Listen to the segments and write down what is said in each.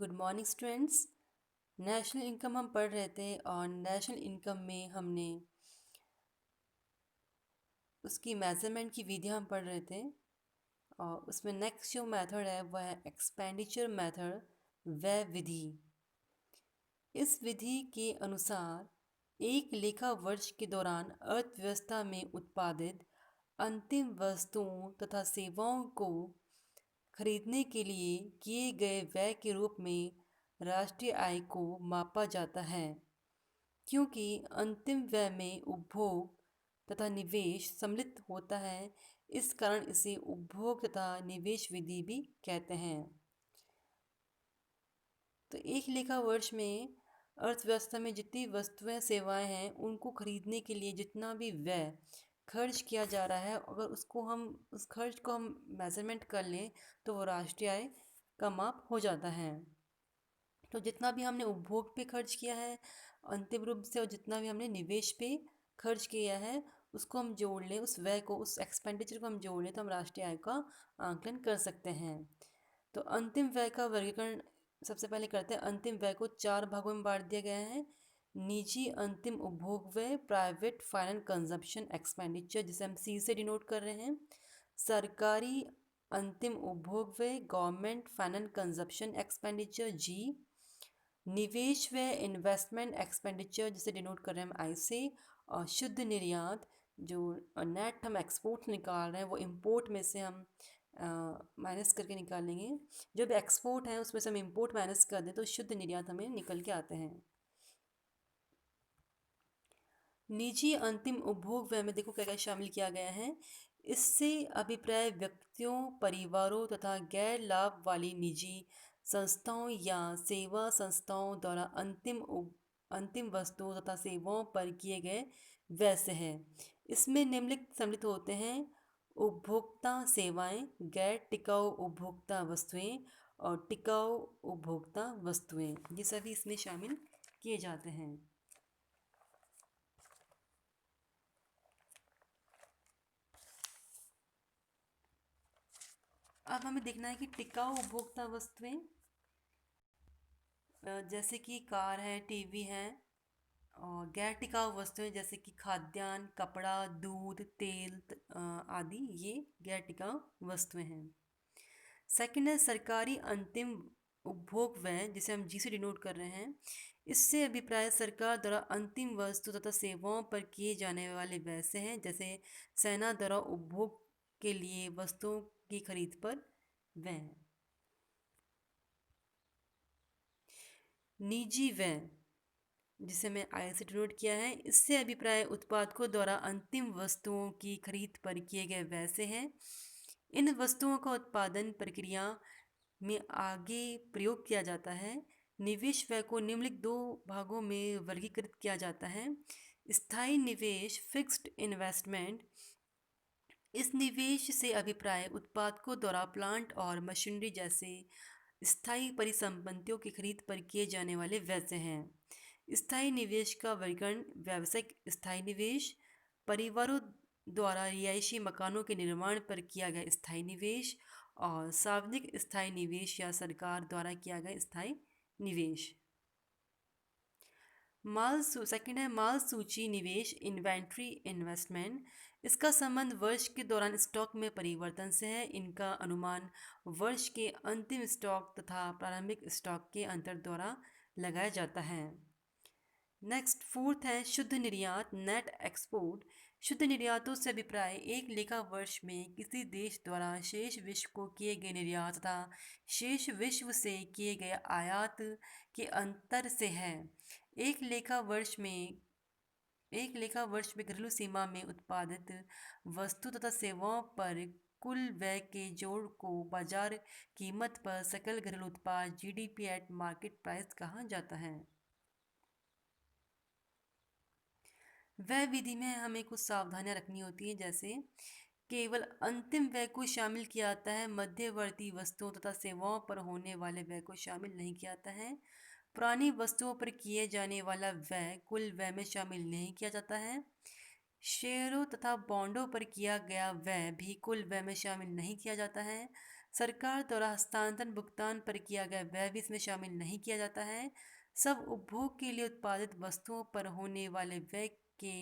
Good morning students. National income हम पढ़ रहे थे और नेशनल इनकम में हमने उसकी मेज़रमेंट की विधियाँ हम पढ़ रहे थे और उसमें नेक्स्ट जो मेथड है वह है एक्सपेंडिचर मेथड, व्यय विधि। इस विधि के अनुसार एक लेखा वर्ष के दौरान अर्थव्यवस्था में उत्पादित अंतिम वस्तुओं तथा सेवाओं को खरीदने के लिए किए गए व्यय के रूप में राष्ट्रीय आय को मापा जाता है। क्योंकि अंतिम व्यय में उपभोग तथा निवेश सम्मिलित होता है, इस कारण इसे उपभोग तथा निवेश विधि भी कहते हैं। तो एक लेखा वर्ष में अर्थव्यवस्था में जितनी वस्तुएं सेवाएं हैं उनको खरीदने के लिए जितना भी व्यय खर्च किया जा रहा है, अगर उस खर्च को हम मेजरमेंट कर लें तो वो राष्ट्रीय आय का माप हो जाता है। तो जितना भी हमने उपभोग पे खर्च किया है अंतिम रूप से, और जितना भी हमने निवेश पे खर्च किया है उसको हम जोड़ लें, उस व्यय को, उस एक्सपेंडिचर को हम जोड़ लें तो हम राष्ट्रीय आय का आंकलन कर सकते हैं। तो अंतिम व्यय का वर्गीकरण सबसे पहले करते हैं। अंतिम व्यय को 4 भागों में बांट दिया गया है। निजी अंतिम उपभोग व्यय, प्राइवेट फाइनल कंजप्शन एक्सपेंडिचर, जिसे हम सी से डिनोट कर रहे हैं। सरकारी अंतिम उपभोग व्यय, गवर्नमेंट फाइनल कंजप्शन एक्सपेंडिचर, जी। निवेश व्यय, इन्वेस्टमेंट एक्सपेंडिचर, जिसे डिनोट कर रहे हैं हम आई से। और शुद्ध निर्यात, जो नेट हम एक्सपोर्ट निकाल रहे हैं वो इंपोर्ट में से हम माइनस करके निकालेंगे। जो भी एक्सपोर्ट है उसमें से हम इंपोर्ट माइनस कर दें तो शुद्ध निर्यात हमें निकल के आते हैं। निजी अंतिम उपभोग व्यय में देखो क्या क्या शामिल किया गया है। इससे अभिप्राय व्यक्तियों, परिवारों तथा गैर लाभ वाली निजी संस्थाओं या सेवा संस्थाओं द्वारा अंतिम वस्तुओं तथा सेवाओं पर किए गए व्यय से है। इसमें निम्नलिखित सम्मिलित होते हैं: उपभोक्ता सेवाएं, गैर टिकाऊ उपभोक्ता वस्तुएं और टिकाऊ उपभोक्ता वस्तुएं, ये सभी इसमें शामिल किए जाते हैं। अब हमें देखना है कि टिकाऊ उपभोक्ता वस्तुएं जैसे कि कार है, टीवी है। और गैर टिकाऊ वस्तुएं जैसे कि खाद्यान्न, कपड़ा, दूध, तेल आदि, ये गैर टिकाऊ वस्तुएं हैं। सेकंड है सरकारी अंतिम उपभोग व्यय, जिसे हम जी से डिनोट कर रहे हैं। इससे अभिप्राय सरकार द्वारा अंतिम वस्तु तथा सेवाओं पर किए जाने वाले व्यय से हैं, जैसे सेना द्वारा उपभोग के लिए वस्तुओं की खरीद पर व्यय। निजी व्यय, जिसे मैं आई से डिनोट किया है, इससे अभिप्राय उत्पादकों द्वारा अंतिम वस्तुओं की खरीद पर किए गए व्यय से है। इन वस्तुओं का उत्पादन प्रक्रिया में आगे प्रयोग किया जाता है। निवेश व्यय को निम्नलिखित 2 भागों में वर्गीकृत किया जाता है। स्थायी निवेश, फिक्स्ड इन्वेस्टमेंट। इस निवेश से अभिप्राय उत्पादकों द्वारा प्लांट और मशीनरी जैसे स्थायी परिसंपत्तियों की खरीद पर किए जाने वाले व्यय से हैं। स्थायी निवेश का वर्गीकरण: व्यावसायिक स्थायी निवेश, परिवारों द्वारा रिहायशी मकानों के निर्माण पर किया गया स्थायी निवेश, और सार्वजनिक स्थायी निवेश या सरकार द्वारा किया गया स्थायी निवेश। सेकंड है माल सूची निवेश, इन्वेंट्री इन्वेस्टमेंट। इसका संबंध वर्ष के दौरान स्टॉक में परिवर्तन से है। इनका अनुमान वर्ष के अंतिम स्टॉक तथा प्रारंभिक स्टॉक के अंतर द्वारा लगाया जाता है। नेक्स्ट फोर्थ है शुद्ध निर्यात, नेट एक्सपोर्ट। शुद्ध निर्यातों से अभिप्राय एक लेखा वर्ष में किसी देश द्वारा शेष विश्व को किए गए निर्यात तथा शेष विश्व से किए गए आयात के अंतर से है। एक लेखा वर्ष में घरेलू सीमा में उत्पादित वस्तु तथा सेवाओं पर कुल व्यय के जोड़ को बाजार कीमत पर सकल घरेलू उत्पाद, जीडीपी एट मार्केट प्राइस कहा जाता है। व्यय विधि में हमें कुछ सावधानियां रखनी होती हैं, जैसे केवल अंतिम व्यय को शामिल किया जाता है, मध्यवर्ती वस्तुओं तथा सेवाओं पर होने वाले व्यय को शामिल नहीं किया जाता है। पुरानी वस्तुओं पर किए जाने वाला व्यय कुल व्यय में शामिल नहीं किया जाता है। शेयरों तथा बॉन्डों पर किया गया व्यय भी कुल व्यय में शामिल नहीं किया जाता है। सरकार द्वारा हस्तांतरण भुगतान पर किया गया व्यय भी इसमें शामिल नहीं किया जाता है। सब उपभोग के लिए उत्पादित वस्तुओं पर होने वाले व्यय के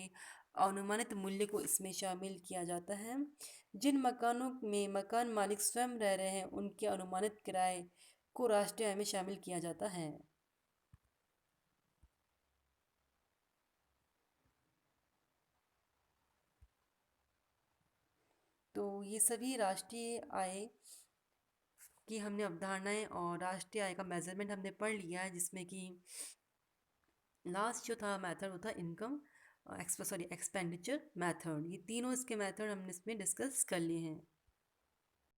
अनुमानित मूल्य को इसमें शामिल किया जाता है। जिन मकानों में मकान मालिक स्वयं रह रहे हैं उनके अनुमानित किराए को राष्ट्रीय आय में शामिल किया जाता है। तो ये सभी राष्ट्रीय आय की हमने अवधारणाएं और राष्ट्रीय आय का मेजरमेंट हमने पढ़ लिया है, जिसमें कि लास्ट जो था मेथड वो था इनकम सॉरी एक्सपेंडिचर मेथड। ये तीनों इसके मेथड हमने इसमें डिस्कस कर लिए हैं।